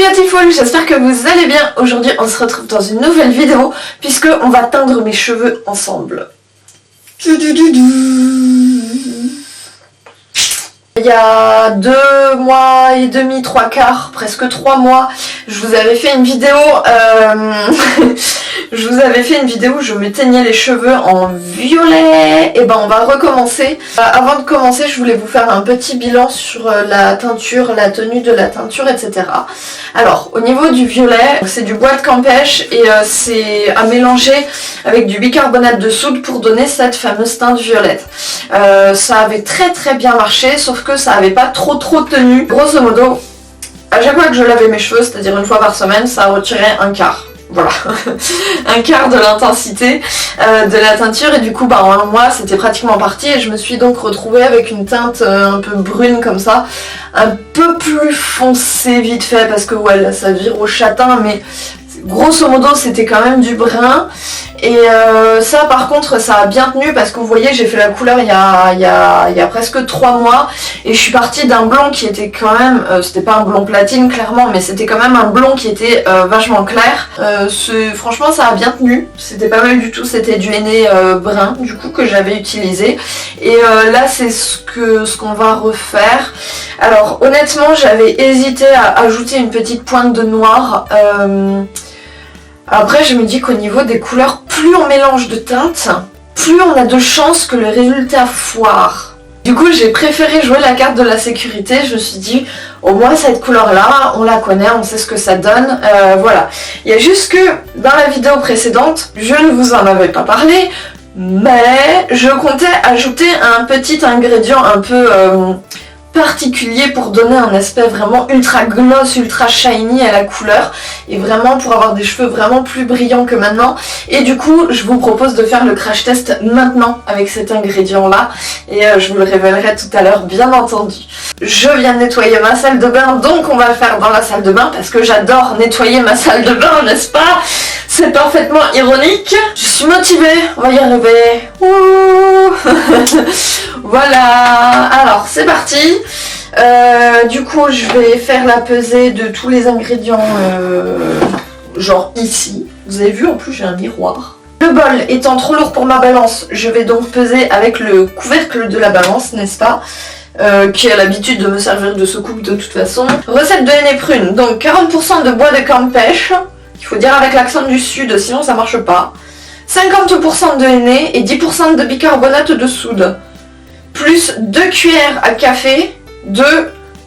Beautiful, j'espère que vous allez bien. Aujourd'hui on se retrouve dans une nouvelle vidéo puisque on va teindre mes cheveux ensemble. Il y a 2 mois et demi, 3 quarts, presque 3 mois, je vous avais fait une vidéo où je me teignais les cheveux en violet. Et ben on va recommencer. Avant de commencer, je voulais vous faire un petit bilan sur la teinture, la tenue de la teinture, etc. Alors au niveau du violet, c'est du bois de Campeche et c'est à mélanger avec du bicarbonate de soude pour donner cette fameuse teinte violette. Ça avait très bien marché, sauf que ça avait pas trop tenu. Grosso modo, à chaque fois que je lavais mes cheveux, c'est-à-dire une fois par semaine, ça retirait un quart. Voilà, un quart de l'intensité de la teinture, et du coup en un mois c'était pratiquement parti, et je me suis donc retrouvée avec une teinte un peu brune comme ça, un peu plus foncée vite fait parce que ouais là ça vire au châtain, mais grosso modo c'était quand même du brun. Et ça par contre ça a bien tenu parce que vous voyez j'ai fait la couleur il y a presque 3 mois et je suis partie d'un blond qui était quand même, c'était pas un blond platine clairement, mais c'était quand même un blond qui était vachement clair. Franchement ça a bien tenu, c'était pas mal du tout, c'était du henné brun du coup que j'avais utilisé. Et là c'est ce qu'on va refaire. Alors honnêtement j'avais hésité à ajouter une petite pointe de noir. Après je me dis qu'au niveau des couleurs, plus on mélange de teintes, plus on a de chances que le résultat foire. Du coup j'ai préféré jouer la carte de la sécurité, je me suis dit au moins cette couleur là, on la connaît, on sait ce que ça donne, voilà. Il y a juste que dans la vidéo précédente, je ne vous en avais pas parlé, mais je comptais ajouter un petit ingrédient un peu particulier pour donner un aspect vraiment ultra gloss, ultra shiny à la couleur et vraiment pour avoir des cheveux vraiment plus brillants que maintenant. Et du coup je vous propose de faire le crash test maintenant avec cet ingrédient là et je vous le révélerai tout à l'heure bien entendu. Je viens de nettoyer ma salle de bain, donc on va le faire dans la salle de bain parce que j'adore nettoyer ma salle de bain, n'est-ce pas? C'est parfaitement ironique. Je suis motivée, on va y arriver. Voilà, alors c'est parti. Du coup je vais faire la pesée de tous les ingrédients genre ici. Vous avez vu, en plus j'ai un miroir. Le bol étant trop lourd pour ma balance, je vais donc peser avec le couvercle de la balance, n'est-ce pas, qui a l'habitude de me servir de soucoupe de toute façon. Recette de henné prune, donc 40% de bois de Campeche, il faut dire avec l'accent du sud sinon ça marche pas. 50% de henné et 10% de bicarbonate de soude. Plus 2 cuillères à café de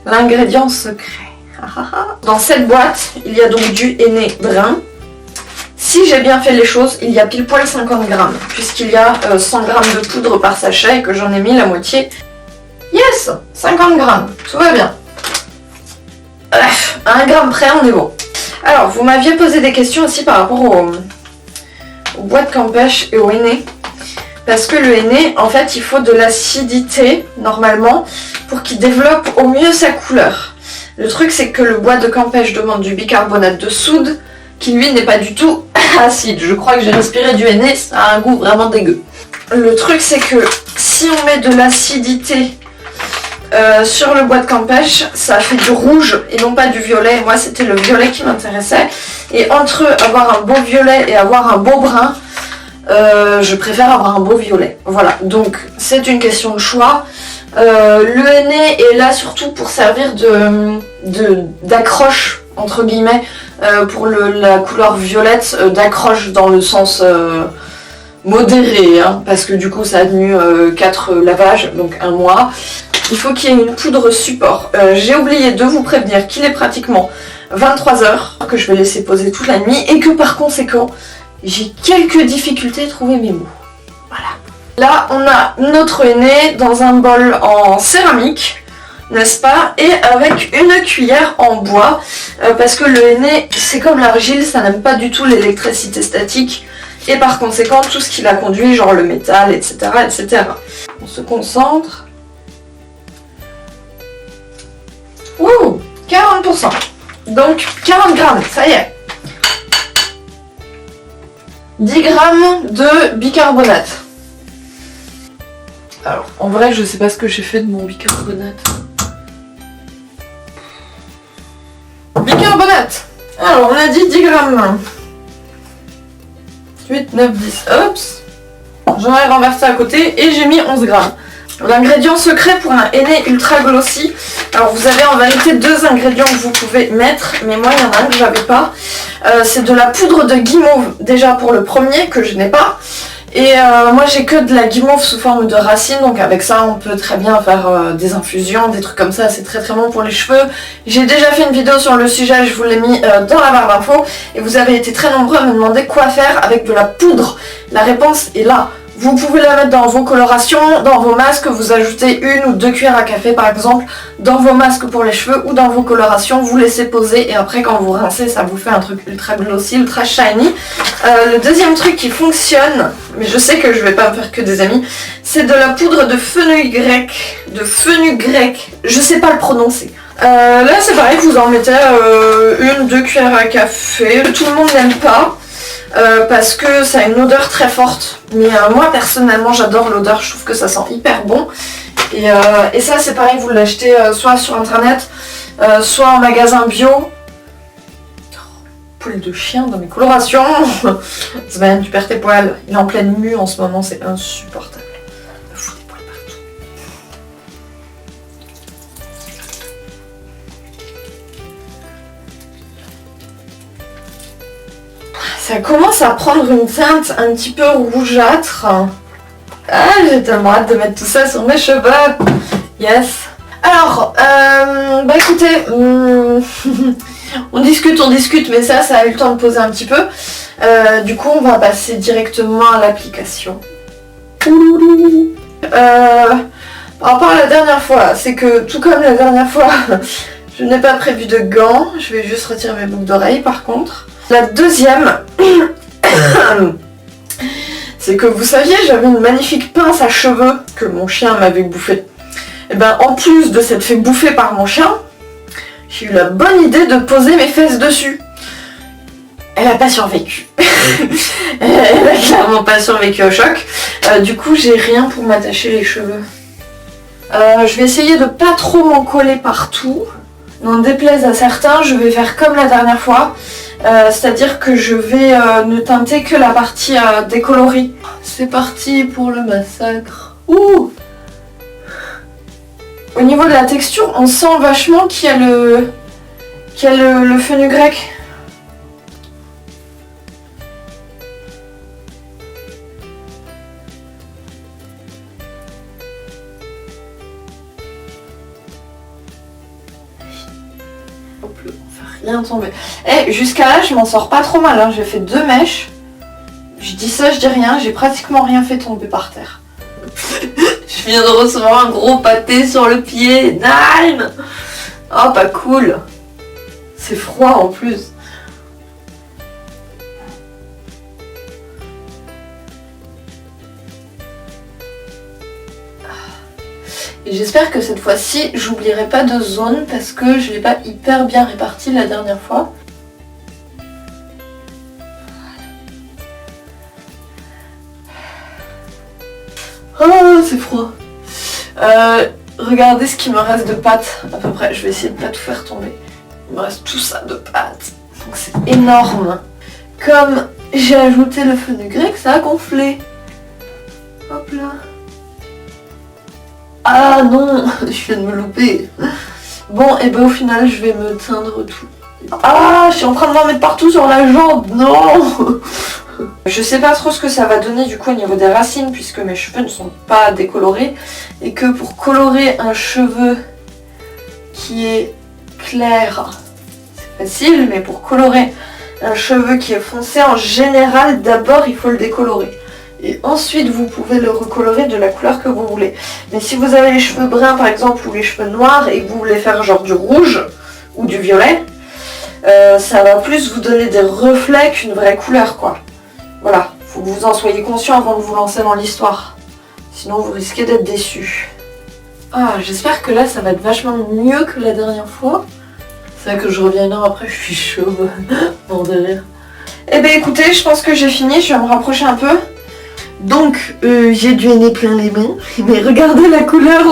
l'ingrédient secret. Dans cette boîte, il y a donc du henné brun. Si j'ai bien fait les choses, il y a pile poil 50 grammes, puisqu'il y a 100 grammes de poudre par sachet et que j'en ai mis la moitié. Yes, 50 grammes, tout va bien. À 1 gramme près, on est bon. Alors, vous m'aviez posé des questions aussi par rapport au bois de Campeche et au henné. Parce que le henné, en fait, il faut de l'acidité, normalement, pour qu'il développe au mieux sa couleur. Le truc, c'est que le bois de Campeche demande du bicarbonate de soude, qui lui n'est pas du tout acide. Je crois que j'ai respiré du henné, ça a un goût vraiment dégueu. Le truc, c'est que si on met de l'acidité sur le bois de Campeche, ça fait du rouge et non pas du violet. Moi, c'était le violet qui m'intéressait. Et entre avoir un beau violet et avoir un beau brun, je préfère avoir un beau violet. Voilà, donc c'est une question de choix. Le henné est là surtout pour servir d'accroche, entre guillemets, pour la couleur violette, d'accroche dans le sens modéré, hein, parce que du coup ça a tenu 4 lavages, donc 1 mois. Il faut qu'il y ait une poudre support. J'ai oublié de vous prévenir qu'il est pratiquement 23 heures, que je vais laisser poser toute la nuit, et que par conséquent, j'ai quelques difficultés à trouver mes mots. Voilà. Là, on a notre henné dans un bol en céramique, n'est-ce pas? Et avec une cuillère en bois, parce que le henné, c'est comme l'argile, ça n'aime pas du tout l'électricité statique, et par conséquent, tout ce qui la conduit, genre le métal, etc., etc. On se concentre. Ouh, 40%. Donc, 40 grammes, ça y est. 10 grammes de bicarbonate. Alors, en vrai, je sais pas ce que j'ai fait de mon bicarbonate. Bicarbonate! notes. Alors, on a dit 10 grammes. 8, 9, 10. Oups. J'en ai renversé à côté et j'ai mis 11 grammes. L'ingrédient secret pour un henné ultra glossy. Alors vous avez en vérité 2 ingrédients que vous pouvez mettre, mais moi il y en a un que j'avais pas. C'est de la poudre de guimauve, déjà pour le premier que je n'ai pas. Et moi j'ai que de la guimauve sous forme de racines, donc avec ça on peut très bien faire des infusions, des trucs comme ça, c'est très bon pour les cheveux. J'ai déjà fait une vidéo sur le sujet, je vous l'ai mis dans la barre d'infos. Et vous avez été très nombreux à me demander quoi faire avec de la poudre. La réponse est là. Vous pouvez la mettre dans vos colorations, dans vos masques, vous ajoutez 1 ou 2 cuillères à café par exemple, dans vos masques pour les cheveux ou dans vos colorations, vous laissez poser et après quand vous rincez ça vous fait un truc ultra glossy, ultra shiny. Le deuxième truc qui fonctionne, mais je sais que je vais pas me faire que des amis, c'est de la poudre de fenugrec grec, je sais pas le prononcer. Là c'est pareil, vous en mettez 1-2 cuillères à café, tout le monde n'aime pas. Parce que ça a une odeur très forte, mais moi personnellement j'adore l'odeur, je trouve que ça sent hyper bon et ça c'est pareil, vous l'achetez soit sur internet, soit en magasin bio. Poil de chien dans mes colorations. Sven, tu perds tes poils, il est en pleine mue en ce moment, c'est insupportable. Il me fout des poils partout. Ça commence à prendre une teinte un petit peu rougeâtre. Ah, j'ai tellement hâte de mettre tout ça sur mes cheveux. Yes. Alors, bah écoutez, on discute, mais ça a eu le temps de poser un petit peu. Du coup, on va passer directement à l'application. Par rapport à la dernière fois, c'est que tout comme la dernière fois, je n'ai pas prévu de gants. Je vais juste retirer mes boucles d'oreilles par contre. La deuxième, c'est que vous saviez, j'avais une magnifique pince à cheveux que mon chien m'avait bouffée. Et ben en plus de s'être fait bouffer par mon chien, j'ai eu la bonne idée de poser mes fesses dessus. Elle a pas survécu. Elle a clairement pas survécu au choc. Du coup, j'ai rien pour m'attacher les cheveux. Je vais essayer de pas trop m'en coller partout. N'en déplaise à certains, je vais faire comme la dernière fois. C'est-à-dire que je vais ne teinter que la partie décolorée. C'est parti pour le massacre. Ouh! Au niveau de la texture, on sent vachement qu'il y a le fenugrec. Rien tomber. Et jusqu'à là, je m'en sors pas trop mal. Hein. J'ai fait 2 mèches. Je dis ça, je dis rien. J'ai pratiquement rien fait tomber par terre. Je viens de recevoir un gros pâté sur le pied. Nine. Oh, pas cool. C'est froid en plus. Et j'espère que cette fois-ci, j'oublierai pas de zone parce que je l'ai pas hyper bien réparti la dernière fois. Oh, c'est froid. Regardez ce qu'il me reste de pâte à peu près. Je vais essayer de pas tout faire tomber. Il me reste tout ça de pâte. Donc c'est énorme. Comme j'ai ajouté le fenugrec, ça a gonflé. Hop là. Ah non, je viens de me louper. Bon, et ben au final, je vais me teindre tout. Ah, je suis en train de m'en mettre partout sur la jambe. Non. Je sais pas trop ce que ça va donner du coup au niveau des racines puisque mes cheveux ne sont pas décolorés. Et que pour colorer un cheveu qui est clair, c'est facile. Mais pour colorer un cheveu qui est foncé, en général, d'abord il faut le décolorer. Et ensuite vous pouvez le recolorer de la couleur que vous voulez. Mais si vous avez les cheveux bruns par exemple ou les cheveux noirs et que vous voulez faire genre du rouge ou du violet, ça va plus vous donner des reflets qu'une vraie couleur quoi. Voilà, faut que vous en soyez conscient avant de vous lancer dans l'histoire. Sinon vous risquez d'être déçus. Ah, j'espère que là ça va être vachement mieux que la dernière fois. C'est vrai que je reviens une heure après, je suis chauve. Bord de rire. Eh ben écoutez, je pense que j'ai fini, je vais me rapprocher un peu. Donc, j'ai du henné plein les mains, mais regardez la couleur.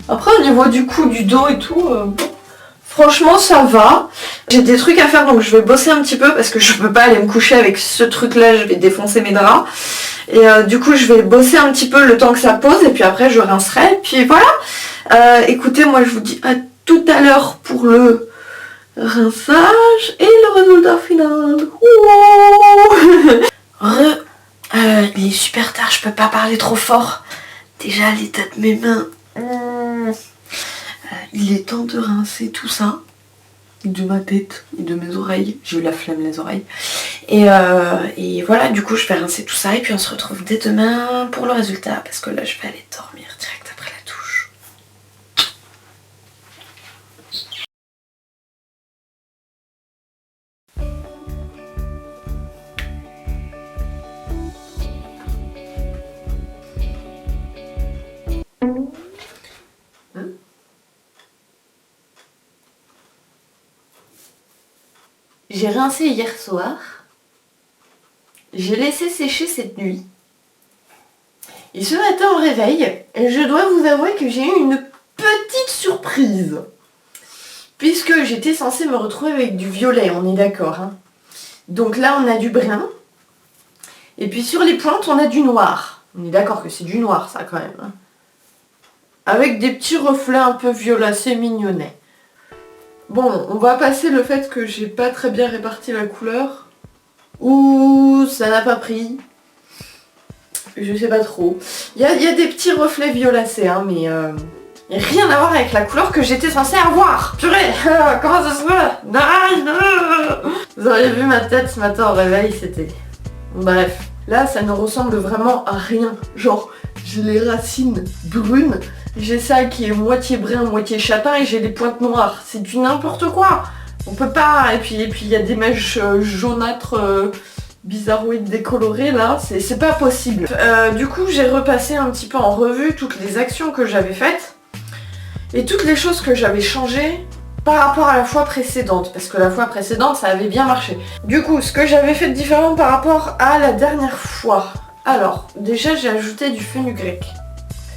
Après, au niveau du cou, du dos et tout, Franchement ça va. J'ai des trucs à faire donc je vais bosser un petit peu parce que je peux pas aller me coucher avec ce truc là, je vais défoncer mes draps. Et du coup je vais bosser un petit peu le temps que ça pose et puis après je rincerai. Puis voilà. Écoutez, moi je vous dis à tout à l'heure pour le rinçage et le résultat final. Il est super tard, je peux pas parler trop fort. Déjà l'état de mes mains. Il est temps de rincer tout ça. De ma tête et de mes oreilles. J'ai eu la flemme les oreilles. Et voilà, du coup je vais rincer tout ça et puis on se retrouve dès demain pour le résultat. Parce que là je vais aller dormir direct après la douche. J'ai rincé hier soir. J'ai laissé sécher cette nuit. Et ce matin au réveil, je dois vous avouer que j'ai eu une petite surprise. Puisque j'étais censée me retrouver avec du violet, on est d'accord. Hein. Donc là on a du brun. Et puis sur les pointes on a du noir. On est d'accord que c'est du noir ça quand même. Hein. Avec des petits reflets un peu violacés mignonnets. Bon, on va passer le fait que j'ai pas très bien réparti la couleur. Ouh, ça n'a pas pris. Je sais pas trop. Il y a des petits reflets violacés, hein, mais y a rien à voir avec la couleur que j'étais censée avoir. Purée, comment ça se fait? Non. Vous auriez vu ma tête ce matin au réveil, c'était... Bref, là ça ne ressemble vraiment à rien. Genre, j'ai les racines brunes. J'ai ça qui est moitié brun, moitié châtain et j'ai les pointes noires. C'est du n'importe quoi. On peut pas... Et puis il y a des mèches jaunâtres bizarroïdes décolorées là. C'est pas possible. Du coup j'ai repassé un petit peu en revue toutes les actions que j'avais faites. Et toutes les choses que j'avais changées par rapport à la fois précédente. Parce que la fois précédente ça avait bien marché. Du coup ce que j'avais fait de différent par rapport à la dernière fois. Alors déjà j'ai ajouté du fenugrec.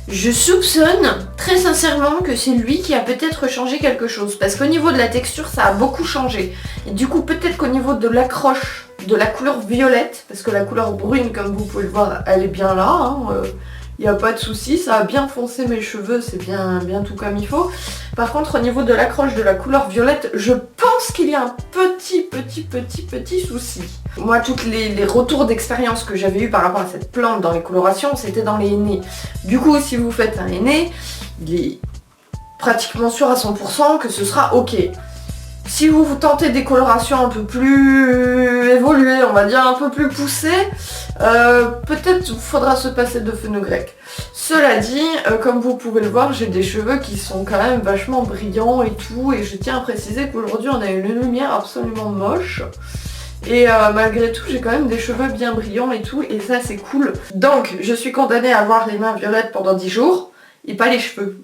Je soupçonne très sincèrement que c'est lui qui a peut-être changé quelque chose. Parce qu'au niveau de la texture, ça a beaucoup changé. Et du coup, peut-être qu'au niveau de l'accroche, de la couleur violette, parce que la couleur brune, comme vous pouvez le voir, elle est bien là. Hein, y a pas de souci, ça a bien foncé mes cheveux, c'est bien tout comme il faut. Par contre, au niveau de l'accroche de la couleur violette, je pense qu'il y a un petit souci. Moi, tous les retours d'expérience que j'avais eu par rapport à cette plante dans les colorations, c'était dans les hennées. Du coup, si vous faites un henné, il est pratiquement sûr à 100% que ce sera ok. Si vous tentez des colorations un peu plus évoluées, on va dire un peu plus poussées, peut-être faudra se passer de fenugrec. Cela dit, comme vous pouvez le voir, j'ai des cheveux qui sont quand même vachement brillants et tout, et je tiens à préciser qu'aujourd'hui on a une lumière absolument moche. Et malgré tout, j'ai quand même des cheveux bien brillants et tout, et ça c'est cool. Donc, je suis condamnée à avoir les mains violettes pendant 10 jours, et pas les cheveux.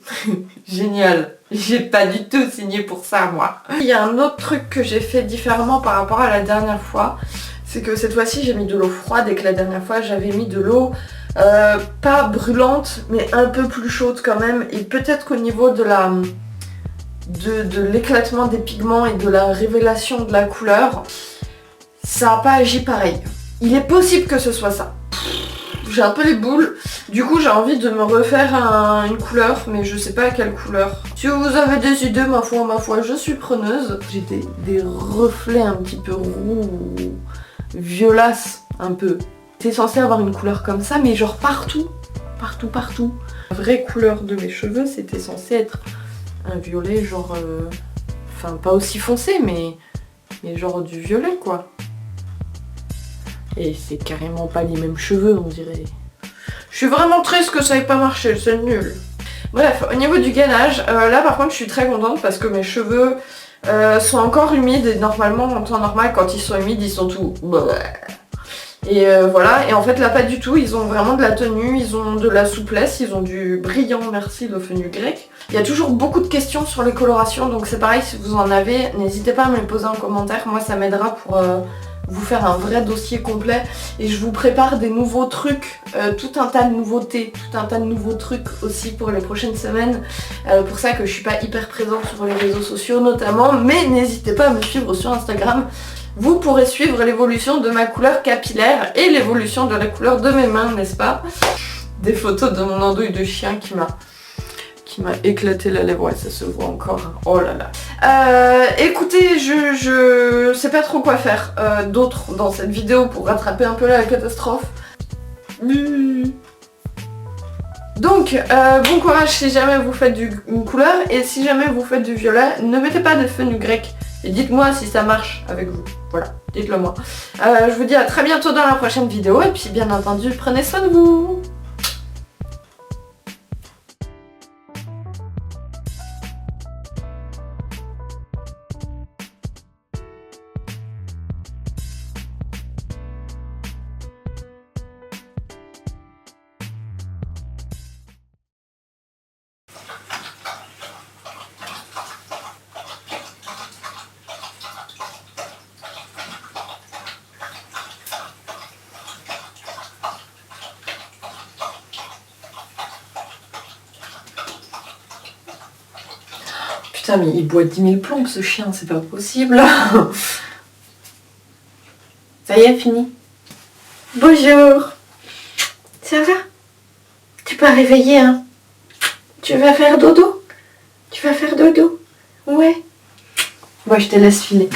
Génial. J'ai pas du tout signé pour ça, moi. Il y a un autre truc que j'ai fait différemment par rapport à la dernière fois, c'est que cette fois-ci j'ai mis de l'eau froide et que la dernière fois j'avais mis de l'eau pas brûlante, mais un peu plus chaude quand même, et peut-être qu'au niveau de la... de l'éclatement des pigments et de la révélation de la couleur, ça n'a pas agi pareil. Il est possible que ce soit ça. J'ai un peu les boules. Du coup, j'ai envie de me refaire une couleur, mais je sais pas quelle couleur. Si vous avez des idées, ma foi, je suis preneuse. J'ai des reflets un petit peu roux, violaces un peu. C'est censé avoir une couleur comme ça, mais genre partout. La vraie couleur de mes cheveux, c'était censé être un violet genre... Enfin, pas aussi foncé, mais genre du violet, quoi. Et c'est carrément pas les mêmes cheveux, on dirait. Je suis vraiment triste que ça ait pas marché, c'est nul. Bref, au niveau du gainage, là par contre je suis très contente parce que mes cheveux sont encore humides et normalement en temps normal quand ils sont humides ils sont tout... Et voilà, et en fait là pas du tout, ils ont vraiment de la tenue, ils ont de la souplesse, ils ont du brillant, merci le fenugrec. Il y a toujours beaucoup de questions sur les colorations, donc c'est pareil, si vous en avez, n'hésitez pas à me les poser en commentaire, moi ça m'aidera vous faire un vrai dossier complet et je vous prépare des nouveaux trucs, tout un tas de nouveautés, tout un tas de nouveaux trucs aussi pour les prochaines semaines. Pour ça que je suis pas hyper présente sur les réseaux sociaux notamment, mais n'hésitez pas à me suivre sur Instagram. Vous pourrez suivre l'évolution de ma couleur capillaire et l'évolution de la couleur de mes mains, n'est-ce pas? Des photos de mon andouille de chien qui m'a éclaté la lèvre, ouais ça se voit encore, oh là là. Écoutez, je sais pas trop quoi faire d'autre dans cette vidéo pour rattraper un peu la catastrophe. Donc, bon courage si jamais vous faites une couleur, et si jamais vous faites du violet, ne mettez pas de fenugrec. Et dites-moi si ça marche avec vous. Voilà, dites-le moi. Je vous dis à très bientôt dans la prochaine vidéo, et puis bien entendu, prenez soin de vous. Putain, mais il boit 10 000 plombes ce chien, c'est pas possible. Ça y est, fini. Bonjour. Ça va? Tu pas réveillé, hein? Tu vas faire dodo? Tu vas faire dodo? Ouais. Moi, je te laisse filer.